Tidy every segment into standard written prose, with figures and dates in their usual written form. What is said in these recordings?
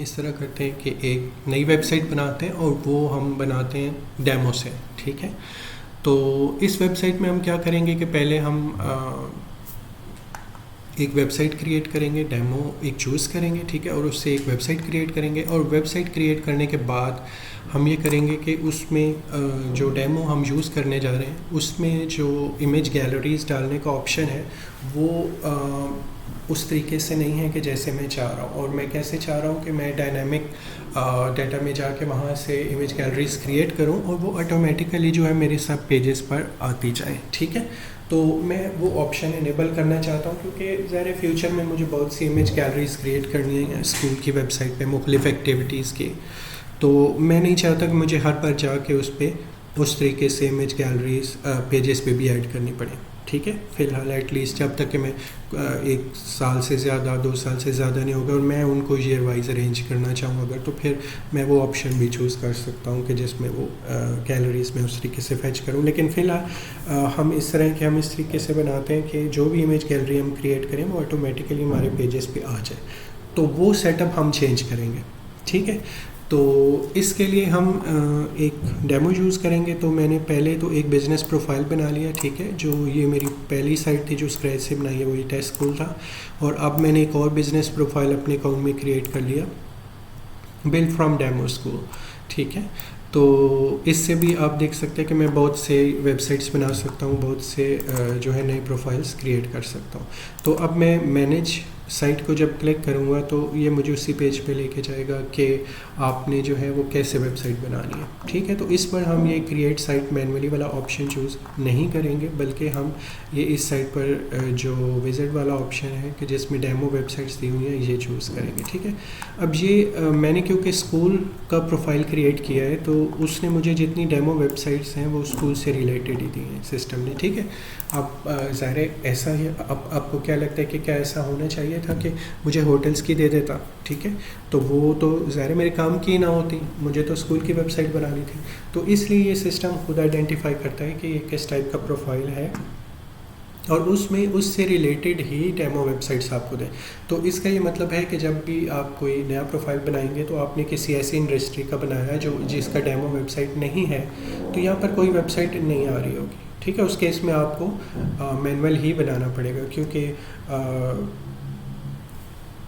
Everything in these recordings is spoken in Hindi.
इस तरह करते हैं कि एक नई वेबसाइट बनाते हैं और वो हम बनाते हैं डेमो से, ठीक है। तो इस वेबसाइट में हम क्या करेंगे कि पहले हम एक वेबसाइट क्रिएट करेंगे, डेमो एक चूज़ करेंगे, ठीक है, और उससे एक वेबसाइट क्रिएट करेंगे। और वेबसाइट क्रिएट करने के बाद हम ये करेंगे कि उसमें जो डेमो हम यूज़ करने जा रहे हैं उसमें जो इमेज गैलरीज डालने का ऑप्शन है वो उस तरीके से नहीं है कि जैसे मैं चाह रहा हूँ। और मैं कैसे चाह रहा हूँ कि मैं डायनामिक डाटा में जाके वहाँ से इमेज गैलरीज क्रिएट करूँ और वो ऑटोमेटिकली जो है मेरे सब पेजेस पर आती जाए, ठीक है। तो मैं वो ऑप्शन इनेबल करना चाहता हूँ क्योंकि ज़ाहिर फ्यूचर में मुझे बहुत सी इमेज गैलरीज क्रिएट करनी है स्कूल की वेबसाइट पे मुख्तलिफ़ एक्टिविटीज़ की। तो मैं नहीं चाहता कि मुझे हर बार जाके उस पर उस तरीके से इमेज गैलरीज पेजेस पे भी ऐड करनी पड़े, ठीक है। फ़िलहाल एटलीस्ट जब तक कि मैं 1 साल से ज़्यादा 2 साल से ज़्यादा नहीं होगा और मैं उनको ईयर वाइज अरेंज करना चाहूँ अगर, तो फिर मैं वो ऑप्शन भी चूज़ कर सकता हूँ कि जिसमें वो गैलरीज में उस तरीके से फैच करूँ। लेकिन फ़िलहाल हम इस तरीके से बनाते हैं कि जो भी इमेज गैलरी हम क्रिएट करें वो ऑटोमेटिकली हमारे पेजेस पे आ जाए। तो वो सेटअप हम चेंज करेंगे, ठीक है। तो इसके लिए हम एक डेमो यूज़ करेंगे। तो मैंने पहले तो एक बिज़नेस प्रोफाइल बना लिया, ठीक है। जो ये मेरी पहली साइट थी जो स्क्रैच से बनाई है वो ये टेस्ट स्कूल था। और अब मैंने एक और बिज़नेस प्रोफाइल अपने अकाउंट में क्रिएट कर लिया, बिल्ड फ्रॉम डेमो स्कूल, ठीक है। तो इससे भी आप देख सकते हैं कि मैं बहुत से वेबसाइट्स बना सकता हूँ, बहुत से जो है नए प्रोफाइल्स क्रिएट कर सकता हूँ। तो अब मैं मैनेज साइट को जब क्लिक करूँगा तो ये मुझे उसी पेज पे लेके जाएगा कि आपने जो है वो कैसे वेबसाइट बनानी है, ठीक है। तो इस पर हम ये क्रिएट साइट मैनुअली वाला ऑप्शन चूज़ नहीं करेंगे, बल्कि हम ये इस साइट पर जो विजिट वाला ऑप्शन है कि जिसमें डेमो वेबसाइट्स दी हुई हैं ये चूज़ करेंगे, ठीक है। अब ये मैंने क्योंकि स्कूल का प्रोफाइल क्रिएट किया है तो उसने मुझे जितनी डेमो वेबसाइट्स हैं वो स्कूल से रिलेटेड ही दी हैं सिस्टम ने, ठीक है। अब ज़ाहिर ऐसा ही अब आपको क्या लगता है कि क्या ऐसा होना चाहिए था कि मुझे होटल्स की दे देता, ठीक है। तो वो तो ज़ाहिर मेरे काम की ना होती, मुझे तो स्कूल की वेबसाइट बनानी थी। तो इसलिए ये सिस्टम खुद आइडेंटिफाई करता है कि ये किस टाइप का प्रोफाइल है और उसमें उससे रिलेटेड ही डेमो वेबसाइट्स आपको दें। तो इसका ये मतलब है कि जब भी आप कोई नया प्रोफाइल बनाएंगे तो आपने किसी ऐसी इंडस्ट्री का बनाया है जो जिसका डेमो वेबसाइट नहीं है, तो यहाँ पर कोई वेबसाइट नहीं आ रही होगी, ठीक है। उस केस में आपको मैनुअल ही बनाना पड़ेगा क्योंकि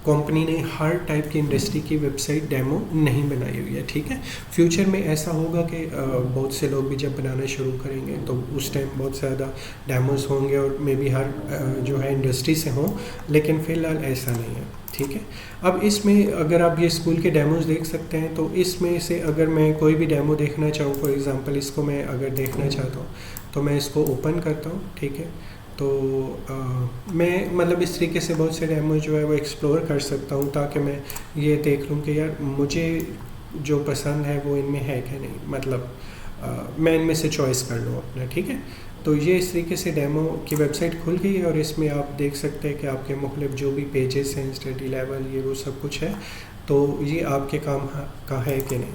कंपनी ने हर टाइप की इंडस्ट्री की वेबसाइट डेमो नहीं बनाई हुई है, ठीक है। फ्यूचर में ऐसा होगा कि बहुत से लोग भी जब बनाना शुरू करेंगे तो उस टाइम बहुत ज़्यादा डेमोज होंगे और मे बी हर जो है इंडस्ट्री से हों, लेकिन फ़िलहाल ऐसा नहीं है, ठीक है। अब इसमें अगर आप ये स्कूल के डेमोज देख सकते हैं तो इसमें से अगर मैं कोई भी डेमो देखना चाहूँ, फॉर एग्ज़ाम्पल इसको मैं अगर देखना चाहता हूँ तो मैं इसको ओपन करता हूँ, ठीक है। तो मैं मतलब इस तरीके से बहुत से डेमो जो है वो एक्सप्लोर कर सकता हूँ ताकि मैं ये देख लूँ कि यार मुझे जो पसंद है वो इनमें है कि नहीं, मतलब मैं इनमें से चॉइस कर लूँ अपना, ठीक है। तो ये इस तरीके से डेमो की वेबसाइट खुल गई है और इसमें आप देख सकते हैं कि आपके मुख्तलिफ जो भी पेजेस हैं, स्टडी लेवल, ये वो सब कुछ है। तो ये आपके काम का है कि नहीं।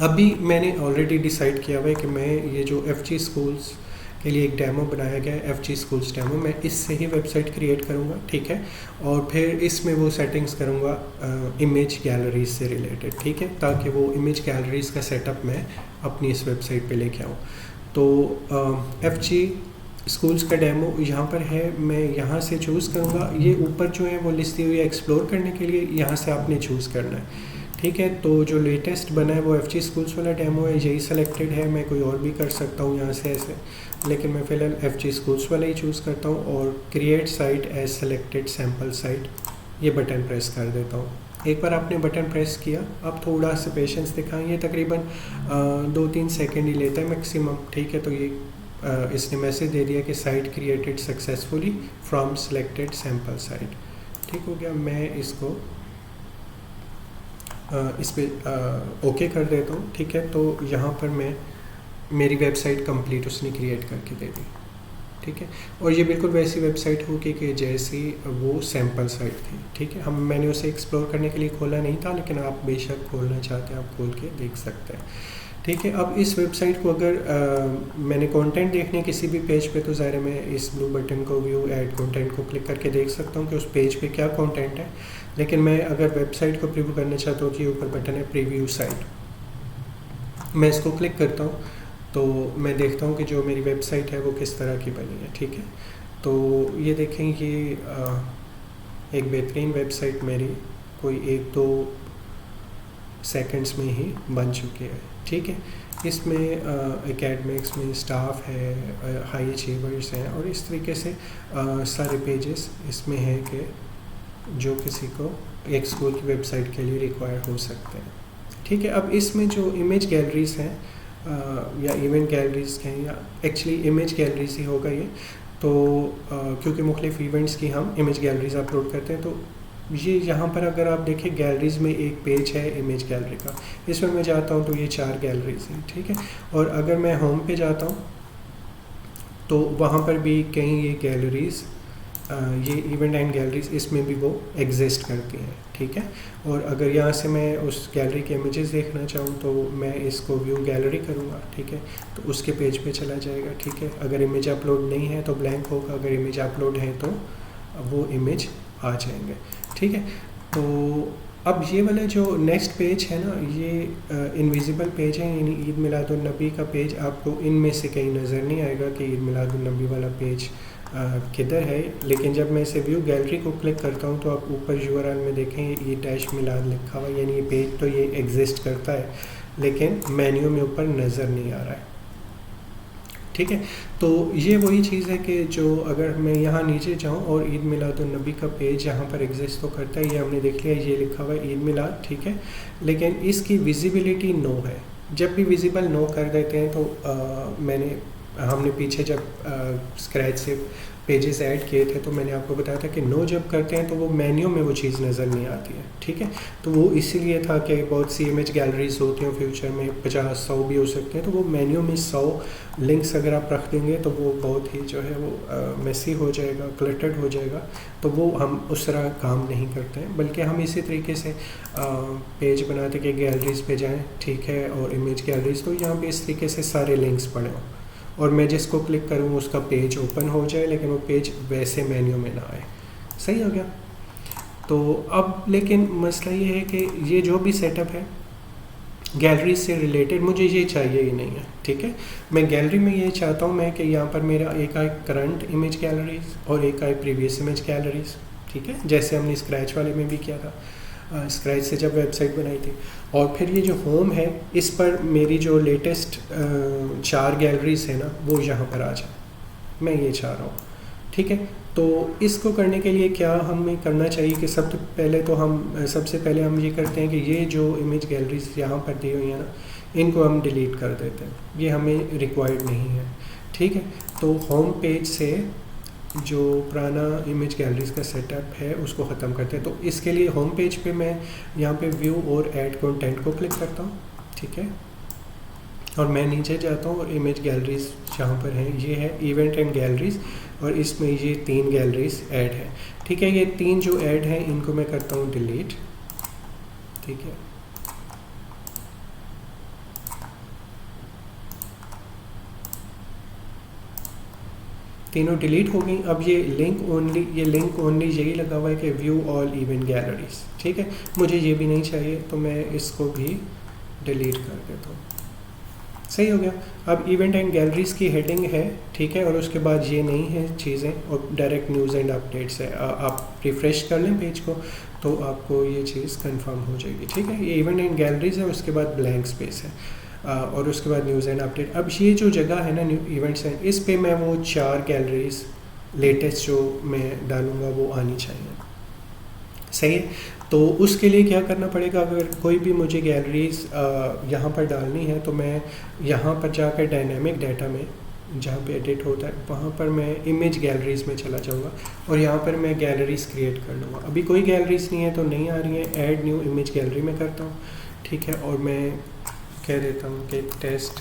अभी मैंने ऑलरेडी डिसाइड किया हुआ है कि मैं ये जो FG स्कूल्स के लिए एक डेमो बनाया गया है, FG स्कूल्स डेमो, मैं इससे ही वेबसाइट क्रिएट करूँगा, ठीक है। और फिर इसमें वो सेटिंग्स करूँगा इमेज गैलरीज से रिलेटेड, ठीक है, ताकि वो इमेज गैलरीज का सेटअप मैं अपनी इस वेबसाइट पे लेके आऊँ। तो FG स्कूल्स का डेमो यहाँ पर है, मैं यहाँ से चूज़ करूँगा। ये ऊपर जो है वो लिस्ट दी हुई है एक्सप्लोर करने के लिए, यहाँ से आपने चूज़ करना है, ठीक है। तो जो लेटेस्ट बना है वो FG स्कूल्स वाला डेमो है, यही सेलेक्टेड है। मैं कोई और भी कर सकता हूँ यहाँ से ऐसे, लेकिन मैं फ़िलहाल FG स्कूल्स वाला ही चूज़ करता हूँ और create site as selected sample site ये बटन प्रेस कर देता हूँ। एक बार आपने बटन प्रेस किया, आप थोड़ा सा पेशेंस दिखाएं, ये तकरीबन 2-3 सेकेंड ही लेता है मैक्सिमम, ठीक है। तो ये इसने मैसेज दे दिया कि site created successfully from selected sample site, ठीक हो गया। मैं इसको इस पर ओके कर देता हूँ, ठीक है। तो यहाँ पर मैं मेरी वेबसाइट कंप्लीट उसने क्रिएट करके दे दी, ठीक है। और ये बिल्कुल वैसी वेबसाइट होगी कि जैसी वो सैम्पल साइट थी, ठीक है। मैंने उसे एक्सप्लोर करने के लिए खोला नहीं था, लेकिन आप बेशक खोलना चाहते हैं आप खोल के देख सकते हैं, ठीक है। अब इस वेबसाइट को अगर मैंने कंटेंट देखने किसी भी पेज पे, तो ज़ाहिर है मैं इस ब्लू बटन को व्यू ऐड कंटेंट को क्लिक करके देख सकता हूँ कि उस पेज पे क्या कंटेंट है। लेकिन मैं अगर वेबसाइट को प्रीव्यू करना चाहता हूँ कि ऊपर बटन है प्रीव्यू साइट, मैं इसको क्लिक करता हूँ तो मैं देखता हूँ कि जो मेरी वेबसाइट है वो किस तरह की बनी है। ठीक है, तो ये देखें कि एक बेहतरीन वेबसाइट मेरी कोई 1-2 सेकंड्स में ही बन चुकी है। ठीक है, इसमें एकेडमिक्स में स्टाफ है, हाई अचीवर्स हैं और इस तरीके से सारे पेजेस इसमें हैं कि जो किसी को एक स्कूल की वेबसाइट के लिए रिक्वायर हो सकते हैं। ठीक है, अब इसमें जो इमेज गैलरीज हैं या इवेंट गैलरीज हैं, या एक्चुअली इमेज गैलरीज ही होगा ये, तो क्योंकि मुख्तलिफ इवेंट्स की हम इमेज गैलरीज अपलोड करते हैं, तो ये यहाँ पर अगर आप देखें गैलरीज में एक पेज है इमेज गैलरी का, इसमें मैं जाता हूँ तो ये 4 गैलरीज हैं। ठीक है, और अगर मैं होम पे जाता हूँ तो वहाँ पर भी कहीं ये गैलरीज, ये इवेंट एंड गैलरीज, इसमें भी वो एग्जिस्ट करती हैं। ठीक है, और अगर यहाँ से मैं उस गैलरी के इमेजेस देखना चाहूँ तो मैं इसको व्यू गैलरी करूँगा। ठीक है, तो उसके पेज पे चला जाएगा। ठीक है, अगर इमेज अपलोड नहीं है तो ब्लैंक होगा, अगर इमेज अपलोड है तो वो इमेज आ जाएंगे। ठीक है, तो अब ये वाला जो नेक्स्ट पेज है ना, ये इनविजिबल पेज है, यानी ईद मिलादुन्नबी का पेज आपको इनमें से कहीं नज़र नहीं आएगा कि ईद मिलादुन्नबी वाला पेज किधर है। लेकिन जब मैं इसे व्यू गैलरी को क्लिक करता हूँ तो आप ऊपर यूआरएल में देखें ये डैश मिलाद लिखा हुआ, यानी ये पेज तो ये एग्जिस्ट करता है लेकिन मेन्यू में ऊपर नज़र नहीं आ रहा है। ठीक है, तो ये वही चीज़ है कि जो अगर मैं यहाँ नीचे जाऊँ और ईद मिलादुन्नबी का पेज यहाँ पर एग्जिस्ट तो करता है, ये हमने देख लिया, ये लिखा हुआ है ईद मिलाद। ठीक है, लेकिन इसकी विजिबिलिटी नो है। जब भी विजिबल नो कर देते हैं तो हमने पीछे जब स्क्रैच से पेजेस ऐड किए थे तो मैंने आपको बताया था कि नो जब करते हैं तो वो मेन्यू में वो चीज़ नज़र नहीं आती है। ठीक है, तो वो इसीलिए था कि बहुत सी इमेज गैलरीज होती हैं, फ्यूचर में 50-100 भी हो सकते हैं, तो वो मेन्यू में 100 लिंक्स अगर आप रख देंगे तो वो बहुत ही जो है वो मेसी हो जाएगा, क्लटर्ड हो जाएगा। तो वो हम उस तरह काम नहीं करते हैं, बल्कि हम इसी तरीके से पेज बनाते कि गैलरीज पे जाएँ। ठीक है, और इमेज गैलरीज, तो यहाँ पर इस तरीके से सारे लिंक्स पड़े हों और मैं जिसको क्लिक करूँ उसका पेज ओपन हो जाए, लेकिन वो पेज वैसे मेन्यू में ना आए। सही हो गया। तो अब लेकिन मसला ये है कि ये जो भी सेटअप है गैलरी से रिलेटेड, मुझे ये चाहिए ही नहीं है। ठीक है, मैं गैलरी में ये चाहता हूँ मैं कि यहाँ पर मेरा एक आए करंट इमेज गैलरीज और एक आए प्रीवियस इमेज गैलरीज। ठीक है, जैसे हमने स्क्रैच वाले में भी किया था, स्क्रैच से जब वेबसाइट बनाई थी। और फिर ये जो होम है इस पर मेरी जो लेटेस्ट 4 गैलरीज है ना वो यहाँ पर आ जाए, मैं ये चाह रहा हूँ। ठीक है, तो इसको करने के लिए क्या हमें करना चाहिए कि सबसे पहले हम ये करते हैं कि ये जो इमेज गैलरीज यहाँ पर दी हुई है ना, इनको हम डिलीट कर देते हैं, ये हमें रिक्वायर्ड नहीं है। ठीक है, तो होम पेज से जो पुराना इमेज गैलरीज का सेटअप है उसको ख़त्म करते हैं। तो इसके लिए होम पेज पे मैं यहाँ पे व्यू और ऐड कंटेंट को क्लिक करता हूँ। ठीक है, और मैं नीचे जाता हूँ और इमेज गैलरीज जहाँ पर है ये है इवेंट एंड गैलरीज, और इसमें ये 3 गैलरीज ऐड है। ठीक है, ये 3 जो ऐड हैं इनको मैं करता हूँ डिलीट। ठीक है, तीनों डिलीट हो गई। अब ये लिंक ओनली यही लगा हुआ है कि व्यू ऑल इवेंट गैलरीज। ठीक है, मुझे ये भी नहीं चाहिए तो मैं इसको भी डिलीट कर देता हूँ। सही हो गया। अब इवेंट एंड गैलरीज की हेडिंग है। ठीक है, और उसके बाद ये नहीं है चीज़ें, और डायरेक्ट न्यूज़ एंड अपडेट्स है। आप रिफ़्रेश कर लें पेज को तो आपको ये चीज़ कंफर्म हो जाएगी। ठीक है, ये इवेंट एंड गैलरीज है, उसके बाद ब्लैंक स्पेस है, और उसके बाद न्यूज़ एंड अपडेट। अब ये जो जगह है ना न्यू इवेंट्स हैं, इस पे मैं वो 4 गैलरीज लेटेस्ट जो मैं डालूँगा वो आनी चाहिए। सही है, तो उसके लिए क्या करना पड़ेगा, अगर कोई भी मुझे गैलरीज यहाँ पर डालनी है तो मैं यहाँ पर जाकर डायनामिक डाटा में जहाँ पे एडिट होता है वहाँ पर मैं इमेज गैलरीज में चला जाऊँगा और यहाँ पर मैं गैलरीज क्रिएट कर लूँगा। अभी कोई गैलरीज नहीं है तो नहीं आ रही है, ऐड न्यू इमेज गैलरी में करता हूँ। ठीक है, और मैं कह देता हूँ कि टेस्ट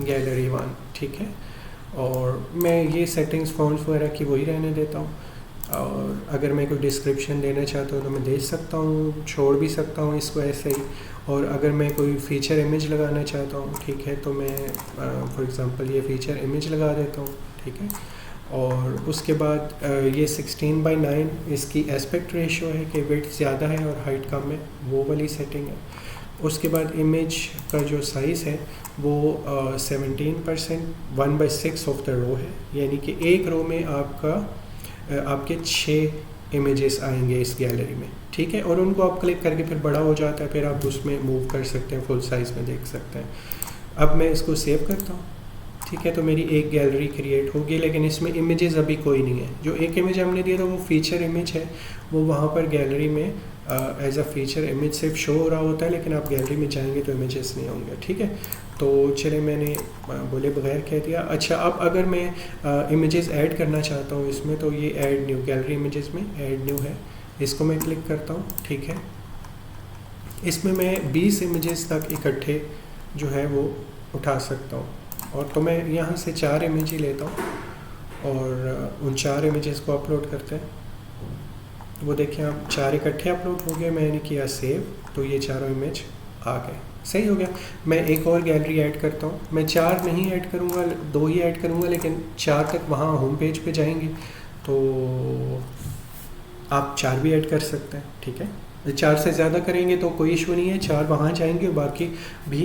गैलरी 1। ठीक है, और मैं ये सेटिंग्स फ़ॉन्ट्स वगैरह की वही रहने देता हूँ। और अगर मैं कोई डिस्क्रिप्शन देना चाहता हूँ तो मैं दे सकता हूँ, छोड़ भी सकता हूँ इसको ऐसे ही। और अगर मैं कोई फ़ीचर इमेज लगाना चाहता हूँ, ठीक है, तो मैं फॉर एग्ज़ाम्पल ये फ़ीचर इमेज लगा देता हूँ, ठीक है। और उसके बाद ये 16:9 इसकी एस्पेक्ट रेशियो है कि विड्थ ज़्यादा है और हाइट कम है, वो वाली सेटिंग है। उसके बाद इमेज का जो साइज़ है वो 17% 1/6 ऑफ द रो है, यानी कि एक रो में आपके 6 इमेजेस आएंगे इस गैलरी में, ठीक है। और उनको आप क्लिक करके फिर बड़ा हो जाता है, फिर आप उसमें मूव कर सकते हैं, फुल साइज़ में देख सकते हैं। अब मैं इसको सेव करता हूँ, ठीक है, तो मेरी एक गैलरी क्रिएट होगी, लेकिन इसमें इमेजेस अभी कोई नहीं है। जो एक इमेज हमने दिया था वो फीचर इमेज है, वो वहाँ पर गैलरी में एज अ फीचर इमेज सिर्फ शो हो रहा होता है, लेकिन आप गैलरी में जाएंगे तो इमेजेस नहीं होंगे, ठीक है। तो चले, मैंने बोले बगैर कह दिया। अच्छा, अब अगर मैं इमेजेस ऐड करना चाहता हूँ इसमें, तो ये ऐड न्यू गैलरी इमेजेस में ऐड न्यू है, इसको मैं क्लिक करता हूँ, ठीक है। इसमें मैं 20 इमेजेस तक इकट्ठे जो है वो उठा सकता हूँ। और तो मैं यहाँ से 4 इमेज ही लेता हूँ और उन 4 इमेजेस को अपलोड करते हैं। वो देखिए आप 4 इकट्ठे अपलोड हो गए, मैंने किया सेव, तो ये चारों इमेज आ गए, सही हो गया। मैं एक और गैलरी ऐड करता हूँ, मैं 4 नहीं ऐड करूँगा, 2 ही ऐड करूँगा, लेकिन 4 तक वहाँ होम पेज पे जाएंगे तो आप 4 भी ऐड कर सकते हैं, ठीक है। 4 से ज़्यादा करेंगे तो कोई इशू नहीं है, 4 वहाँ जाएंगे और बाकी भी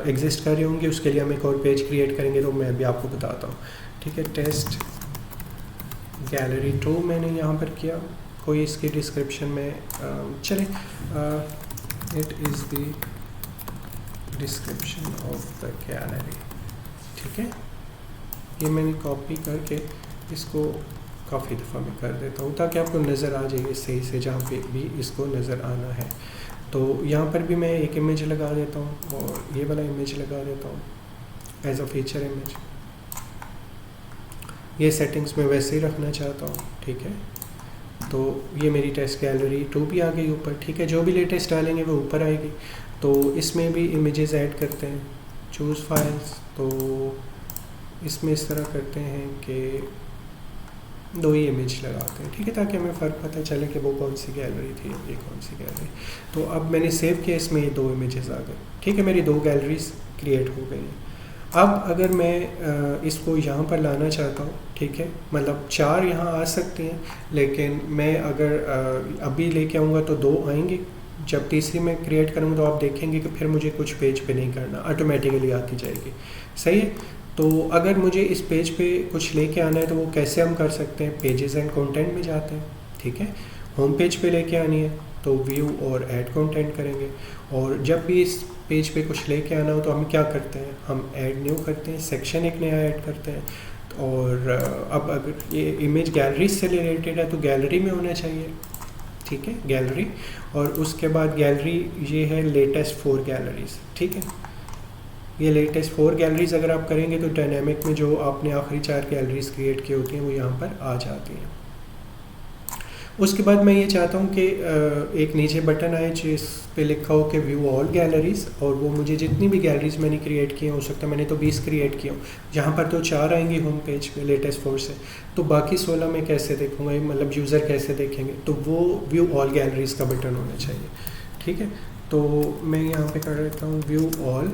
एग्जिस्ट कर रहे होंगे। उसके लिए हम एक और पेज क्रिएट करेंगे, तो मैं भी आपको बताता हूँ, ठीक है। टेस्ट गैलरी 2 मैंने यहाँ पर किया, कोई इसकी डिस्क्रिप्शन में चले, it is the description of the gallery, ठीक है। ये मैंने कॉपी करके इसको काफ़ी दफ़ा मैं कर देता हूँ ताकि आपको नज़र आ जाए सही से जहाँ पे भी इसको नज़र आना है। तो यहाँ पर भी मैं एक इमेज लगा देता हूँ और ये वाला इमेज लगा देता हूँ एज अ फीचर इमेज। ये सेटिंग्स मैं वैसे ही रखना चाहता हूँ, ठीक है। तो ये मेरी टेस्ट गैलरी 2 भी आ गई ऊपर, ठीक है। जो भी लेटेस्ट डालेंगे वो ऊपर आएगी। तो इसमें भी इमेजेस ऐड करते हैं, चूज़ फाइल्स। तो इसमें इस तरह करते हैं कि 2 ही इमेज लगाते हैं, ठीक है, ताकि हमें फ़र्क पता चले कि वो कौन सी गैलरी थी, ये कौन सी गैलरी। तो अब मैंने सेव किया, इसमें ये 2 इमेजेस आ गए, ठीक है। मेरी 2 गैलरीज क्रिएट हो गई हैं। अब अगर मैं इसको यहाँ पर लाना चाहता हूँ, ठीक है, मतलब 4 यहाँ आ सकती हैं, लेकिन मैं अगर अभी लेके आऊँगा तो 2 आएंगे। जब तीसरी मैं क्रिएट करूँगा तो आप देखेंगे कि फिर मुझे कुछ पेज पे नहीं करना, ऑटोमेटिकली आती जाएगी, सही है। तो अगर मुझे इस पेज पे कुछ लेके आना है तो वो कैसे हम कर सकते हैं, पेजेस एंड कंटेंट में जाते हैं, ठीक है। होम पेज पे लेके आनी है तो व्यू और ऐड कंटेंट करेंगे। और जब भी इस पेज पे कुछ लेके आना हो तो हम क्या करते हैं, हम ऐड न्यू करते हैं, सेक्शन एक नया ऐड करते हैं। और अब अगर ये इमेज गैलरी से रिलेटेड है तो गैलरी में होना चाहिए, ठीक है, गैलरी। और उसके बाद गैलरी ये है लेटेस्ट 4 गैलरीज, ठीक है। ये लेटेस्ट 4 गैलरीज अगर आप करेंगे तो डायनेमिक में जो आपने आखिरी 4 गैलरीज क्रिएट की होती हैं वो यहाँ पर आ जाती हैं। उसके बाद मैं ये चाहता हूँ कि एक नीचे बटन आए जिस पे लिखा हो कि व्यू ऑल गैलरीज, और वो मुझे जितनी भी गैलरीज मैंने क्रिएट की हो सकता है मैंने तो 20 क्रिएट किया हूँ, जहाँ पर तो 4 आएंगी होम पेज पे लेटेस्ट 4 से, तो बाकी 16 मैं कैसे देखूँगा, मतलब यूज़र कैसे देखेंगे, तो वो व्यू ऑल गैलरीज का बटन होना चाहिए, ठीक है। तो मैं यहाँ पे कर देता हूँ व्यू ऑल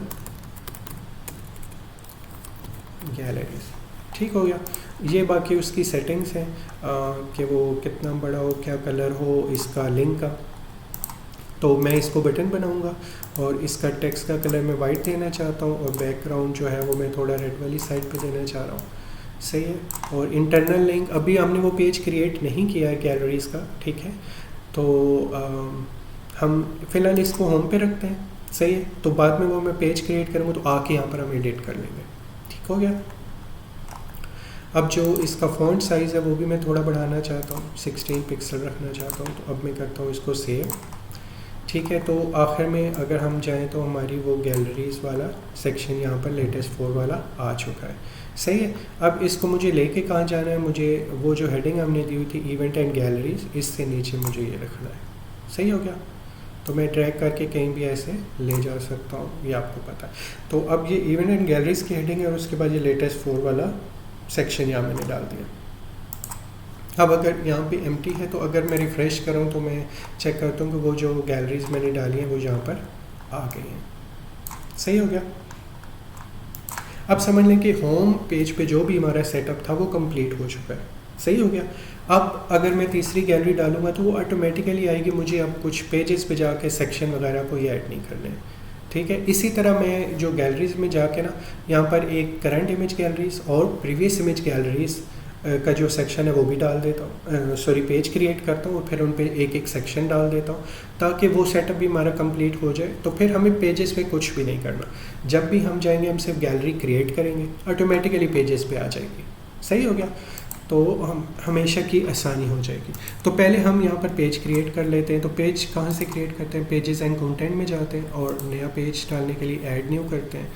गैलरीज, ठीक हो गया। ये बाकी उसकी सेटिंग्स हैं कि वो कितना बड़ा हो, क्या कलर हो इसका लिंक का। तो मैं इसको बटन बनाऊंगा और इसका टेक्स्ट का कलर मैं वाइट देना चाहता हूँ और बैकग्राउंड जो है वो मैं थोड़ा रेड वाली साइड पे देना चाह रहा हूँ, सही है। और इंटरनल लिंक अभी हमने वो पेज क्रिएट नहीं किया है गैलरीज का, ठीक है। तो हम फिलहाल इसको होम पे रखते हैं, सही है। तो बाद में वो मैं पेज क्रिएट करूँगा तो आके यहाँ पर हम एडिट कर लेंगे, ठीक हो गया। अब जो इसका फ़ॉन्ट साइज़ है वो भी मैं थोड़ा बढ़ाना चाहता हूँ, 16 पिक्सल रखना चाहता हूँ। तो अब मैं करता हूँ इसको सेव, ठीक है। तो आखिर में अगर हम जाएं तो हमारी वो गैलरीज़ वाला सेक्शन यहाँ पर लेटेस्ट 4 वाला आ चुका है, सही है। अब इसको मुझे लेके कहाँ जाना है, मुझे वो जो हेडिंग हमने दी हुई थी इवेंट एंड गैलरीज, इससे नीचे मुझे ये रखना है, सही हो गया। तो मैं ड्रैग करके कहीं भी ऐसे ले जा सकता हूँ, ये आपको पता है। तो अब ये इवेंट एंड गैलरीज की हेडिंग है और उसके बाद ये लेटेस्ट 4 वाला सेक्शन यहाँ मैंने डाल दिया। अब अगर यहाँ पे एम्प्टी है तो अगर मैं रिफ़्रेश करूँ तो मैं चेक करता हूँ कि वो जो गैलरीज मैंने डाली हैं वो यहाँ पर आ गई हैं। सही हो गया। अब समझ लें कि होम पेज पे जो भी हमारा सेटअप था वो कंप्लीट हो चुका है। सही हो गया। अब अगर मैं तीसरी गैलरी डालूंगा तो वो ऑटोमेटिकली आएगी, मुझे अब कुछ पेजेस पे जाके सेक्शन वगैरह कोई ऐड नहीं करने। ठीक है। इसी तरह मैं जो गैलरीज में जाके ना यहाँ पर एक करंट इमेज गैलरीज और प्रीवियस इमेज गैलरीज का जो सेक्शन है वो भी डाल देता हूँ, सॉरी पेज क्रिएट करता हूँ और फिर उन पे एक एक सेक्शन डाल देता हूँ ताकि वो सेटअप भी हमारा कंप्लीट हो जाए। तो फिर हमें पेजेस पे कुछ भी नहीं करना, जब भी हम जाएंगे हम सिर्फ गैलरी क्रिएट करेंगे, ऑटोमेटिकली पेजेस पे आ जाएगी। सही हो गया। तो हम हमेशा की आसानी हो जाएगी। तो पहले हम यहाँ पर पेज क्रिएट कर लेते हैं। तो पेज कहाँ से क्रिएट करते हैं, पेजेस एंड कंटेंट में जाते हैं और नया पेज डालने के लिए ऐड न्यू करते हैं।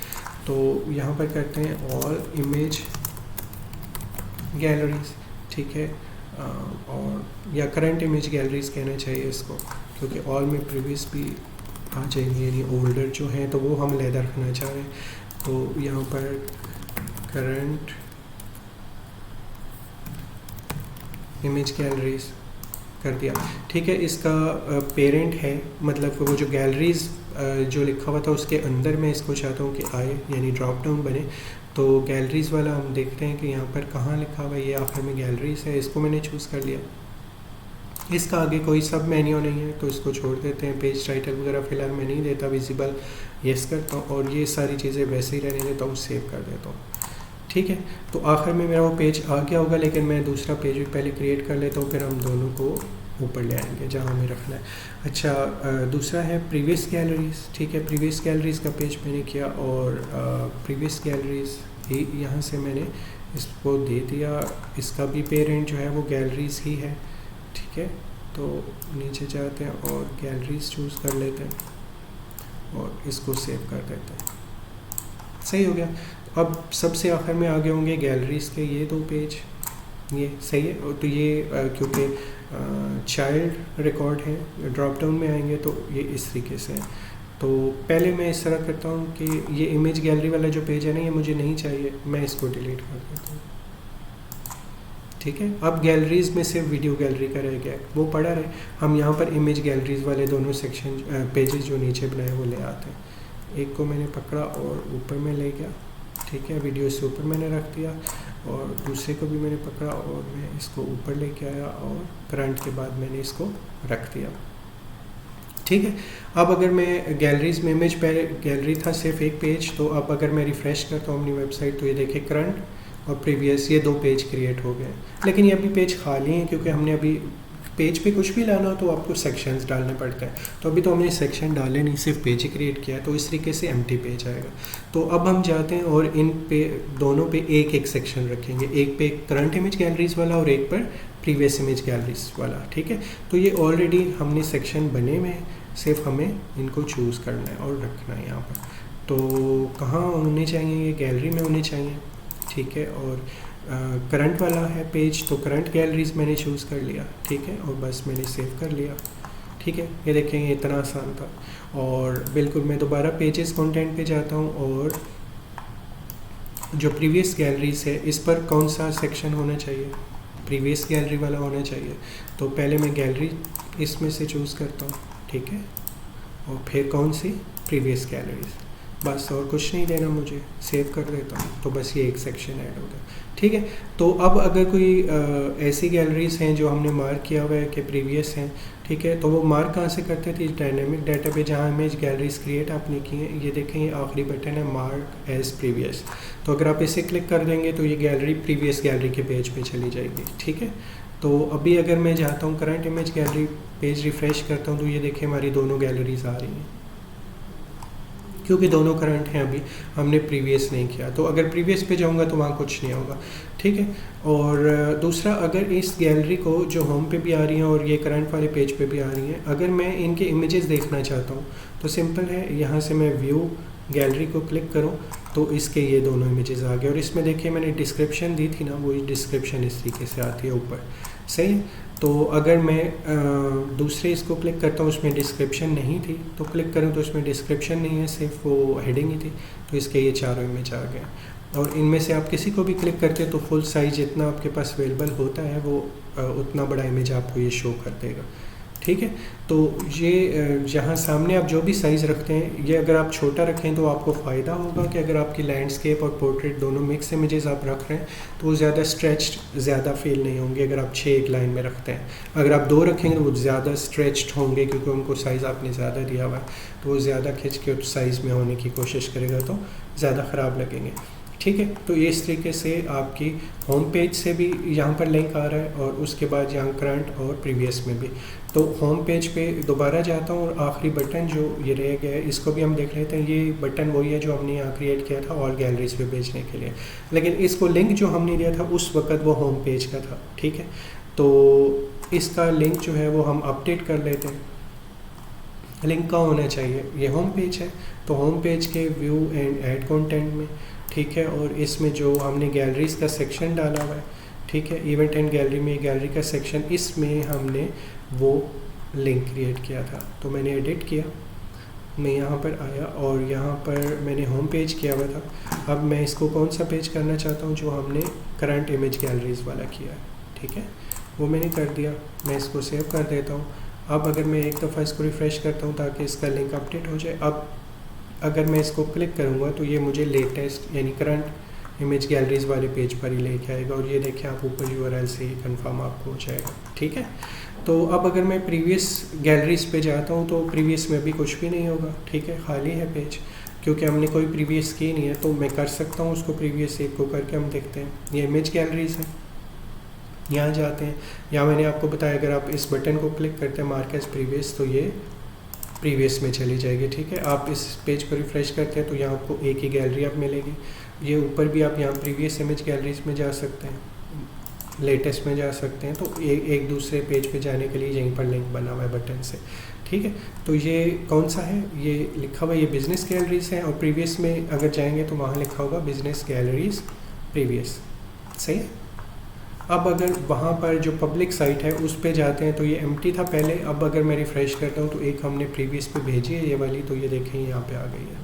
तो यहाँ पर करते हैं ऑल इमेज गैलरीज। ठीक है। और या करंट इमेज गैलरीज कहना चाहिए इसको, क्योंकि ऑल में प्रीवियस भी आ जाएंगे, यानी ओल्डर जो हैं तो वो हम अलहदा रखना चाह रहे हैं। तो यहाँ पर करंट इमेज गैलरीज कर दिया। ठीक है। इसका पेरेंट है, मतलब कि वो जो गैलरीज जो लिखा हुआ था उसके अंदर मैं इसको चाहता हूँ कि आए, यानी ड्रॉप डाउन बने। तो गैलरीज वाला हम देखते हैं कि यहाँ पर कहाँ लिखा हुआ है, ये आखिर में गैलरीज है, इसको मैंने चूज़ कर लिया। इसका आगे कोई सब मेन्यू नहीं है तो इसको छोड़ देते हैं। पेज टाइटल वगैरह फ़िलहाल मैं नहीं देता, विजिबल यस करता हूँ और ये सारी चीज़ें वैसे ही रहने देता हूँ, सेव कर देता हूँ। ठीक है। तो आखिर में मेरा वो पेज आ गया होगा, लेकिन मैं दूसरा पेज भी पहले क्रिएट कर लेता हूँ, फिर हम दोनों को ऊपर ले आएंगे जहाँ हमें रखना है। अच्छा, दूसरा है प्रीवियस गैलरीज। ठीक है। प्रीवियस गैलरीज का पेज मैंने किया और प्रीवियस गैलरीज ही यहाँ से मैंने इसको दे दिया। इसका भी पेरेंट जो है वो गैलरीज ही है। ठीक है। तो नीचे जाते हैं और गैलरीज चूज़ कर लेते हैं और इसको सेव कर देते हैं। सही हो गया। अब सबसे आखिर में आगे होंगे गैलरीज के ये दो पेज, ये सही है। तो ये क्योंकि चाइल्ड रिकॉर्ड है, ड्रॉप डाउन में आएंगे तो ये इस तरीके से है। तो पहले मैं इस तरह करता हूँ कि ये इमेज गैलरी वाला जो पेज है ना, ये मुझे नहीं चाहिए, मैं इसको डिलीट कर देता हूँ। ठीक है। अब गैलरीज में सिर्फ वीडियो गैलरी का रह गया, वो पड़ा रहे। हम यहाँ पर इमेज गैलरीज वाले दोनों सेक्शन पेजेस जो नीचे बनाए वो ले आते हैं। एक को मैंने पकड़ा और ऊपर में ले गया। ठीक है। वीडियो से ऊपर मैंने रख दिया और दूसरे को भी मैंने पकड़ा और मैं इसको ऊपर लेके आया और करंट के बाद मैंने इसको रख दिया। ठीक है। अब अगर मैं गैलरीज में इमेज पहले गैलरी था सिर्फ एक पेज, तो अब अगर मैं रिफ़्रेश करता हूँ अपनी वेबसाइट तो ये देखिए करंट और प्रीवियस ये दो पेज क्रिएट हो गए। लेकिन ये अभी पेज खाली हैं क्योंकि हमने अभी पेज पे कुछ भी लाना हो तो आपको सेक्शंस डालने पड़ते हैं। तो अभी तो हमने सेक्शन डाले नहीं, सिर्फ पेज ही क्रिएट किया है, तो इस तरीके से एम्प्टी पेज आएगा। तो अब हम जाते हैं और इन पे दोनों पे एक एक सेक्शन रखेंगे, एक पे करंट इमेज गैलरीज वाला और एक पर प्रीवियस इमेज गैलरीज वाला। ठीक है। तो ये ऑलरेडी हमने सेक्शन बने हुए हैं, सिर्फ हमें इनको चूज़ करना है और रखना है यहाँ पर। तो कहाँ होने चाहिए, ये गैलरी में होने चाहिए। ठीक है। और करंट वाला है पेज तो करंट गैलरीज मैंने चूज़ कर लिया। ठीक है। और बस मैंने सेव कर लिया। ठीक है। ये देखें, ये इतना आसान था। और बिल्कुल मैं दोबारा पेजेस कंटेंट पे जाता हूँ और जो प्रीवियस गैलरीज है इस पर कौन सा सेक्शन होना चाहिए, प्रीवियस गैलरी वाला होना चाहिए। तो पहले मैं गैलरी इसमें से चूज़ करता हूँ। ठीक है। और फिर कौन सी, प्रीवियस गैलरीज, बस और कुछ नहीं देना मुझे, सेव कर देता हूँ। तो बस ये एक सेक्शन ऐड हो गया। ठीक है। तो अब अगर कोई ऐसी गैलरीज हैं जो हमने मार्क किया हुआ है कि प्रीवियस हैं, ठीक है, तो वो मार्क कहाँ से करते थे, डायनामिक डाटा पे जहाँ इमेज गैलरीज क्रिएट आपने की हैं। ये देखें, ये आखिरी बटन है मार्क एज प्रीवियस। तो अगर आप इसे क्लिक कर देंगे तो ये गैलरी प्रीवियस गैलरी के पेज पे चली जाएगी। ठीक है। तो अभी अगर मैं जाता हूँ current image gallery page refresh करता हूँ तो ये देखें हमारी दोनों गैलरीज आ रही हैं, क्योंकि दोनों करंट हैं, अभी हमने प्रीवियस नहीं किया। तो अगर प्रीवियस पे जाऊंगा तो वहाँ कुछ नहीं होगा। ठीक है। और दूसरा, अगर इस गैलरी को जो होम पे भी आ रही हैं और ये करंट वाले पेज पे भी आ रही हैं, अगर मैं इनके इमेजेस देखना चाहता हूँ तो सिंपल है, यहाँ से मैं व्यू गैलरी को क्लिक करूँ तो इसके ये दोनों इमेजेस आ गए। और इसमें देखिए मैंने डिस्क्रिप्शन दी थी ना, वही डिस्क्रिप्शन इस तरीके से आती है ऊपर। सही। तो अगर मैं दूसरे इसको क्लिक करता हूँ, उसमें डिस्क्रिप्शन नहीं थी, तो क्लिक करूँ तो उसमें डिस्क्रिप्शन नहीं है, सिर्फ वो हेडिंग ही थी, तो इसके ये चारों इमेज आ गए। और इनमें से आप किसी को भी क्लिक करते हैं तो फुल साइज जितना आपके पास अवेलेबल होता है वो उतना बड़ा इमेज आपको ये शो कर देगा, ठीक है। तो ये जहाँ सामने आप जो भी साइज़ रखते हैं, ये अगर आप छोटा रखें तो आपको फ़ायदा होगा कि अगर आपकी लैंडस्केप और पोर्ट्रेट दोनों मिक्स इमेजेस आप रख रहे हैं तो वो ज़्यादा स्ट्रेच्ड ज़्यादा फील नहीं होंगे अगर आप 6 एक लाइन में रखते हैं। अगर आप 2 रखेंगे तो वो ज़्यादा स्ट्रेच्ड होंगे क्योंकि उनको साइज़ आपने ज़्यादा दिया हुआ है, तो वो ज़्यादा खिंच के उस साइज़ में होने की कोशिश करेगा तो ज़्यादा ख़राब लगेंगे, ठीक है। तो इस तरीके से आपकी होम पेज से भी यहाँ पर लिंक आ रहा है और उसके बाद यहाँ करंट और प्रीवियस में भी। तो होम पेज पे दोबारा जाता हूँ और आखिरी बटन जो ये रह गया है इसको भी हम देख लेते हैं। ये बटन वही है जो हमने यहाँ क्रिएट किया था ऑल गैलरीज पे भेजने के लिए, लेकिन इसको लिंक जो हमने दिया था उस वक्त वो होम पेज का था, ठीक है। तो इसका लिंक जो है वो हम अपडेट कर लेते हैं। लिंक का होना चाहिए, ये होम पेज है तो होम पेज के व्यू एंड ऐड कंटेंट में, ठीक है। और इसमें जो हमने गैलरीज का सेक्शन डाला हुआ है, ठीक है, इवेंट एंड गैलरी में गैलरी का सेक्शन, इसमें हमने वो लिंक क्रिएट किया था। तो मैंने एडिट किया, मैं यहाँ पर आया और यहाँ पर मैंने होम पेज किया हुआ था। अब मैं इसको कौन सा पेज करना चाहता हूँ, जो हमने करंट इमेज गैलरीज वाला किया है, ठीक है, वो मैंने कर दिया। मैं इसको सेव कर देता हूँ। अब अगर मैं एक दफ़ा इसको रिफ़्रेश करता हूँ ताकि इसका लिंक अपडेट हो जाए, अब अगर मैं इसको क्लिक करूँगा तो ये मुझे लेटेस्ट यानी करंट इमेज गैलरीज वाले पेज पर ही लेके आएगा और ये देखें आप ऊपर यूआरएल से ही कंफर्म आपको हो जाएगा, ठीक है। तो अब अगर मैं प्रीवियस गैलरीज पे जाता हूँ तो प्रीवियस में भी कुछ भी नहीं होगा, ठीक है, खाली है पेज क्योंकि हमने कोई प्रीवियस की नहीं है। तो मैं कर सकता हूँ उसको प्रीवियस एक को करके हम देखते हैं। ये इमेज गैलरीज है, यहाँ जाते हैं। यहाँ मैंने आपको बताया अगर आप इस बटन को क्लिक करते हैं मार्क एज प्रीवियस तो ये प्रीवियस में चली जाएगी, ठीक है। आप इस पेज को रिफ़्रेश करते हैं तो यहाँ आपको एक ही गैलरी अब मिलेगी। ये ऊपर भी आप यहाँ प्रीवियस इमेज गैलरीज में जा सकते हैं, लेटेस्ट में जा सकते हैं। तो एक दूसरे पेज पे जाने के लिए यहीं पर लिंक बना हुआ है बटन से, ठीक है। तो ये कौन सा है, ये लिखा हुआ है, ये बिज़नेस गैलरीज है और प्रीवियस में अगर जाएंगे तो वहाँ लिखा होगा बिज़नेस गैलरीज प्रीवियस, सही है। अब अगर वहाँ पर जो पब्लिक साइट है उस पे जाते हैं तो ये एम्प्टी था पहले। अब अगर मैं रिफ़्रेश करता हूँ तो एक हमने प्रीवियस पे भेजी है ये वाली, तो ये देखें यहाँ पे आ गई है,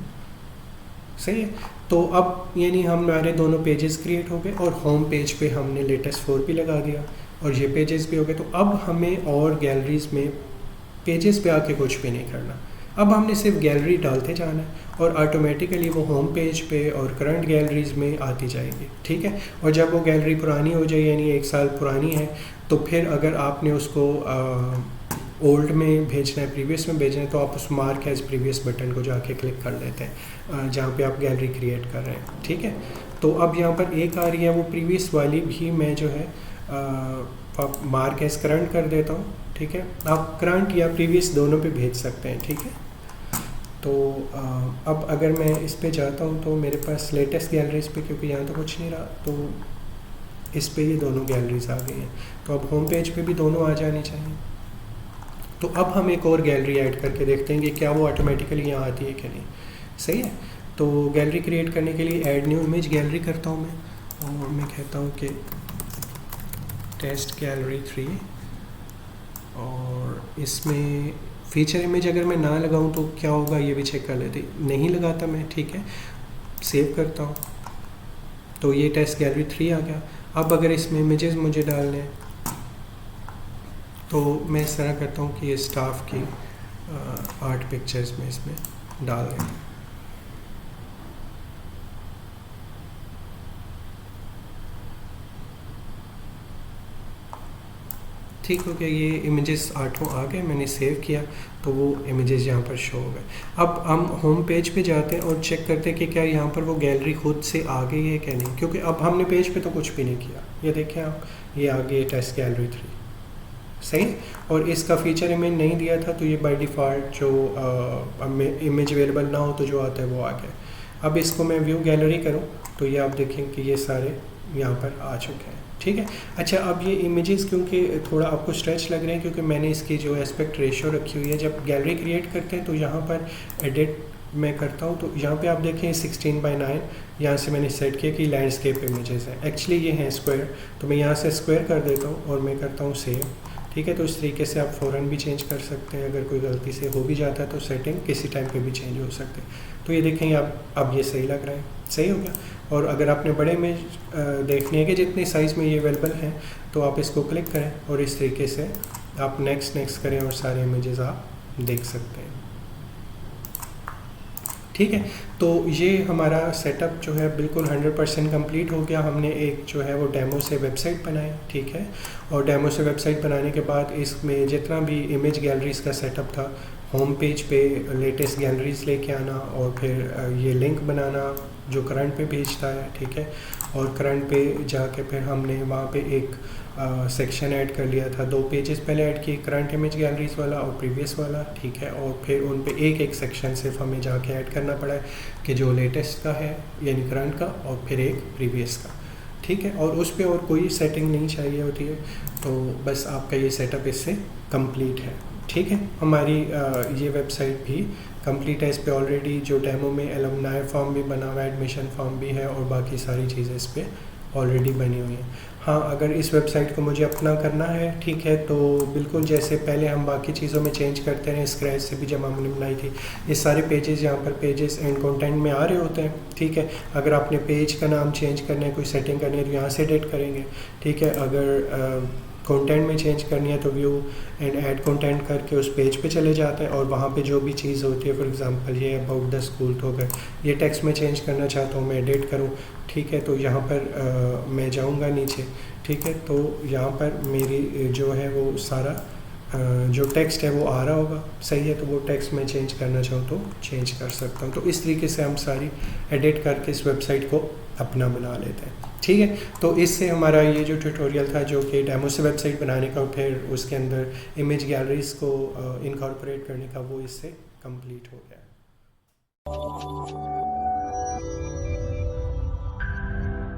सही है। तो अब यानी हमारे दोनों पेजेस क्रिएट हो गए और होम पेज पे हमने लेटेस्ट 4 भी लगा दिया और ये पेजेस भी हो गए। तो अब हमें और गैलरीज में पेजेस पे आके कुछ भी नहीं करना। अब हमने सिर्फ गैलरी डालते जाना है और ऑटोमेटिकली वो होम पेज पे और करंट गैलरीज में आती जाएगी, ठीक है। और जब वो गैलरी पुरानी हो जाए यानी 1 साल पुरानी है तो फिर अगर आपने उसको ओल्ड में भेजना है, प्रीवियस में भेजना है, तो आप उस मार्क एज प्रीवियस बटन को जाके क्लिक कर लेते हैं जहाँ पे आप गैलरी क्रिएट कर रहे हैं, ठीक है। तो अब यहाँ पर एक आ रही है वो प्रीवियस वाली भी मैं जो है मार्क एज करंट कर देता हूँ, ठीक है। आप करंट या प्रीवियस दोनों पे भेज सकते हैं, ठीक है। तो अब अगर मैं इस पे जाता हूँ तो मेरे पास लेटेस्ट गैलरीज पे, क्योंकि यहाँ तो कुछ नहीं रहा, तो इस पे ये दोनों गैलरीज आ गई हैं। तो अब होम पेज पे भी दोनों आ जानी चाहिए। तो अब हम एक और गैलरी ऐड करके देखते हैं कि क्या वो ऑटोमेटिकली यहाँ आती है कि नहीं, सही है। तो गैलरी क्रिएट करने के लिए ऐड न्यू इमेज गैलरी करता हूँ मैं और मैं कहता हूँ कि टेस्ट गैलरी 3 और इसमें फीचर इमेज अगर मैं ना लगाऊं तो क्या होगा ये भी चेक कर लेते। नहीं लगाता मैं, ठीक है, सेव करता हूँ तो ये टेस्ट गैलरी 3 आ गया। अब अगर इसमें इमेजेस मुझे डालने हैं तो मैं इस तरह करता हूँ कि ये स्टाफ की 8 पिक्चर्स में इसमें डाल दें। ठीक हो गया, ये इमेजेस 8 आ गए, मैंने सेव किया तो वो इमेजेस यहाँ पर शो हो गए। अब हम होम पेज पे जाते हैं और चेक करते हैं कि क्या यहाँ पर वो गैलरी खुद से आ गई है क्या नहीं, क्योंकि अब हमने पेज पे तो कुछ भी नहीं किया। ये देखें आप, ये आ गई टेस्ट गैलरी 3, सही। और इसका फीचर इमेज नहीं दिया था तो ये बाय डिफ़ॉल्ट जो इमेज अवेलेबल ना हो तो जो आता है वो आ गया। अब इसको मैं व्यू गैलरी करूँ तो ये आप देखें कि ये सारे यहाँ पर आ चुके हैं, ठीक है। अच्छा, अब ये इमेजेस क्योंकि थोड़ा आपको स्ट्रेच लग रहे हैं क्योंकि मैंने इसकी जो एस्पेक्ट रेशियो रखी हुई है। जब गैलरी क्रिएट करते हैं तो यहाँ पर एडिट मैं करता हूँ तो यहाँ पे आप देखें 16:9 यहाँ से मैंने सेट किया कि लैंडस्केप इमेजेस हैं। एक्चुअली ये हैं स्क्वायर, तो मैं यहाँ से स्क्वायर कर देता हूँ और मैं करता हूँ सेव, ठीक है। तो इस तरीके से आप फ़ौरन भी चेंज कर सकते हैं। अगर कोई गलती से हो भी जाता है तो सेटिंग किसी टाइम पे भी चेंज हो सकते हैं। तो ये देखें अब ये सही लग रहा है, सही हो गया। और अगर आपने बड़े इमेज देखनी है कि जितने साइज़ में ये अवेलेबल हैं तो आप इसको क्लिक करें और इस तरीके से आप नेक्स्ट करें और सारे इमेजेस आप देख सकते हैं। ठीक है, तो ये हमारा सेटअप जो है बिल्कुल 100% कंप्लीट हो गया। हमने एक जो है वो डेमो से वेबसाइट बनाई, ठीक है, और डेमो से वेबसाइट बनाने के बाद इसमें जितना भी इमेज गैलरीज़ का सेटअप था, होम पेज पे लेटेस्ट गैलरीज लेके आना और फिर ये लिंक बनाना जो करंट पे भेजता है, ठीक है, और करंट पे जाके फिर हमने वहाँ पे एक सेक्शन ऐड कर लिया था। 2 पेजेस पहले ऐड किए, करंट इमेज गैलरीज वाला और प्रीवियस वाला, ठीक है, और फिर उन पे एक सेक्शन सिर्फ हमें जाके ऐड करना पड़ा है कि जो लेटेस्ट का है यानी करंट का, और फिर एक प्रीवियस का, ठीक है, और उस पर और कोई सेटिंग नहीं चाहिए होती है। तो बस आपका ये सेटअप इससे कंप्लीट है। ठीक है, हमारी ये वेबसाइट भी कंप्लीट है। इस पर ऑलरेडी जो डेमो में एलुमनाई फॉर्म भी बना हुआ है, एडमिशन फॉर्म भी है और बाकी सारी चीज़ें इस पर ऑलरेडी बनी हुई हैं। हाँ, अगर इस वेबसाइट को मुझे अपना करना है, ठीक है, तो बिल्कुल जैसे पहले हम बाकी चीज़ों में चेंज करते हैं, स्क्रैच से भी जब हमने बनाई थी, ये सारे पेजेस यहाँ पर पेजेस एंड कंटेंट में आ रहे होते हैं। ठीक है, अगर आपने पेज का नाम चेंज करना है, कोई सेटिंग करनी है तो यहाँ से एडिट करेंगे। ठीक है, अगर कंटेंट में चेंज करनी है तो व्यू एंड ऐड कंटेंट करके उस पेज पे चले जाते हैं और वहाँ पे जो भी चीज़ होती है, फॉर एग्जांपल ये अबाउट द स्कूल, तो अगर ये टेक्स्ट में चेंज करना चाहता हूँ, मैं एडिट करूँ, ठीक है, तो यहाँ पर मैं जाऊँगा नीचे, ठीक है, तो यहाँ पर मेरी जो है वो सारा जो टेक्स्ट है वो आ रहा होगा, सही है, तो वो टेक्स्ट मैं चेंज करना चाहूँ तो चेंज कर सकता हूँ। तो इस तरीके से हम सारी एडिट करके इस वेबसाइट को अपना बना लेते हैं। ठीक है, तो इससे हमारा ये जो ट्यूटोरियल था जो कि डेमो से वेबसाइट बनाने का, फिर उसके अंदर इमेज गैलरीज को इनकॉर्पोरेट करने का, वो इससे कंप्लीट हो गया।